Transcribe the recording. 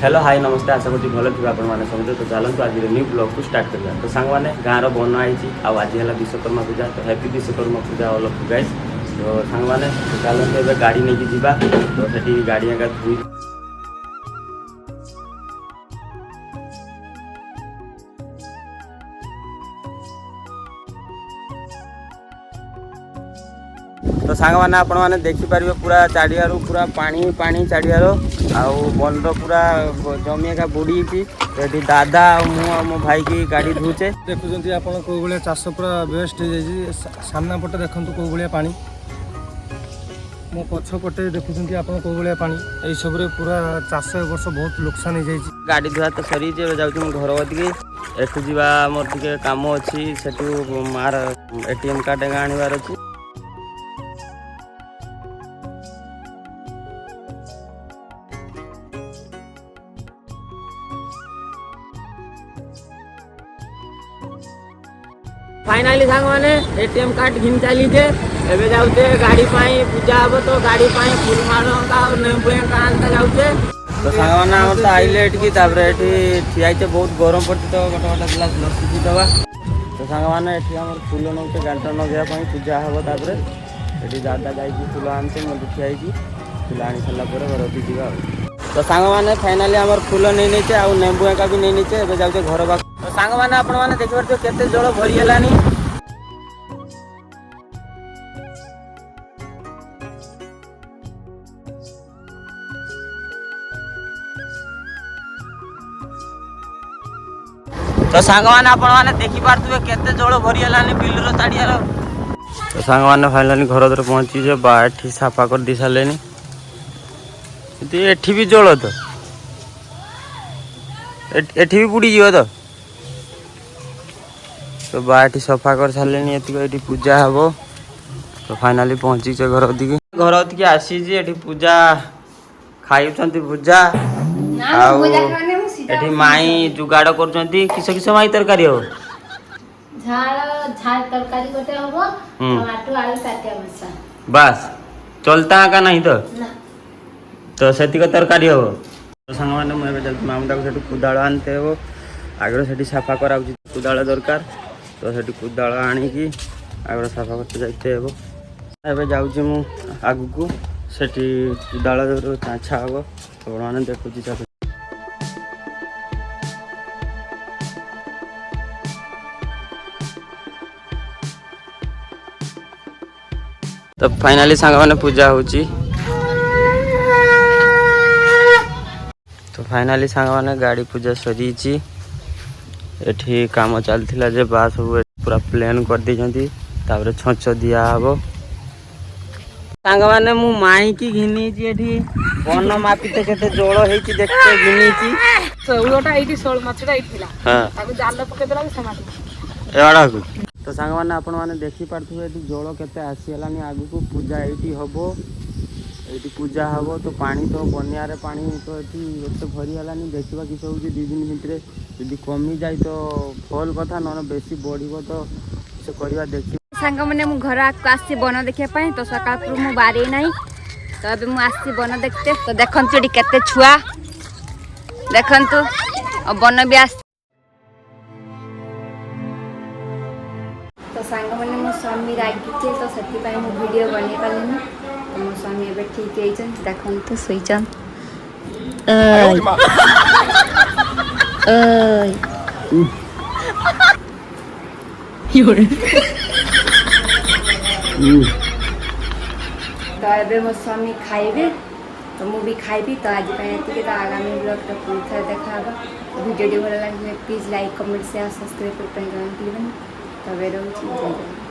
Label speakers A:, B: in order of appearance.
A: Hello hi नमस्ते आशा करूँ भल थी आप समझे तो चलते आज न्यू ब्लॉग को स्टार्ट करवा तो सांग मैंने गाँव बन आई आज है विश्वकर्मा पूजा तो happy Vishwakarma Puja all of guys तो सांग मैंने चलते गाड़ी नहीं जीवा तो से गाड़ी एका धुई तो सांग मैंने आपण मैंने देखिपारे पूरा चारियार पूरा पानी पानी चारियार बंद पूरा जमी एका बुड़ी दादा मो भाई की गाड़ी धुचे
B: देखुं आप भाया चाष पूरा बेस्ट हो सामना पटे देखो कौ भाया पा मो पछपटे देखुं आप कौ भाया पा यही सब पूरा चाष वर्ष बहुत लोकसान हो जाए
A: गाड़ी धुआ तो सरी जाऊँ घर बदी एठू जा मोर टे कम अच्छी से मार एटीएम कार्ड आनबार अच्छी फाइनाली सांग मैंने एटीएम कार्ड घिन चली थे एवं जाऊे गाड़ी पूजा हम तो गाड़ी फुल मारा नेबू आनता जाऊे तो सांग मैंने आम तो आइले ये ठिया बहुत गरम पड़ी तो गोटे गोटे गिलास लसी दवा तो सांग मैंने ये फूल नौचे गांठ नगेवाई पूजा हम ये दादा जा फूल आनते मत ठिया फूल आनी सारापर घर की जा तो सांग मैंने फाइनाली आम फूल नहीं नीचे आउ नेबू एका भी नहीं नीचे एवं जाऊे घर पाक तो सांग मैंने आपने देखिए केते जल भरीगलानी तो सांग मैंने आपने देखिपे केते जल भरीगलानी बिलर चाड़ियार तो सांग मैंने फाइनाली घर द्वारा पहुँची बाठी साफा कर दी सारे एठी भी जल तो एठी भी बुड़ी जीव तो बाटी सफा कर सारे ये पूजा हम तो फाइनाली पहुँची घर दिखे आसी पूजा खाई भुजा एठी माई जुगाड़ कर किस किस माई तरकारी हो बस चलता का नहीं तो से तरकारी हम तो सांग मैंने मुझे मामू से कुदाल आनते हो आगे से साफा करा कुदाल दरकार तो से कुदाल आणिकी आगे साफा करते जाते हे एवं जाऊँ आग को से कुदाल चाछा हम तो मैंने देखुची तो फाइनाली सांग मैंने पूजा होची तो फाइनाली सांग मैंने गाड़ी पूजा सरी एठी काम चलता जे बास सब पूरा प्लेन कर दी छच दिया हम सांग मैंने मु माई की घिनी एठी वन मापी तो केते जल हेची देखते घिनी
C: शौलटा एठी शौल माछटा एठी थिला ताको जाल पके देला समाटी
A: एवाडा को तो सांग मैंने आपण माने देखि पारथुबे एठी जल केते आसीलानी आगु को पूजा एठी हबो ये पूजा हम तो पानी तो बनिया पानी तो ये भरी गलानी देखा किस हो 2 दिन भितर यदि कमी जाए तो फल कथा ना बेसी बढ़ तो से करवा देखी
D: सांग मैंने मु घर को आसी बन देखा तो सकाल मु बारे ना तो अब मुझे बन देखते तो देखु ये केते छुआ देखु बन भी आस तो सांग मैंने मो स्वामी रागिचे तो से वीडियो बन पारे तो मो स्वामी ए ठीक है देखो तो शोचन तो ए मो स्वामी खाइबे तो मु भी खाइबी तो आज तो आगामी ब्लॉग तो पुणी थे देखा वीडियो भल लगे please like comment share subscribe करने तो रोचे।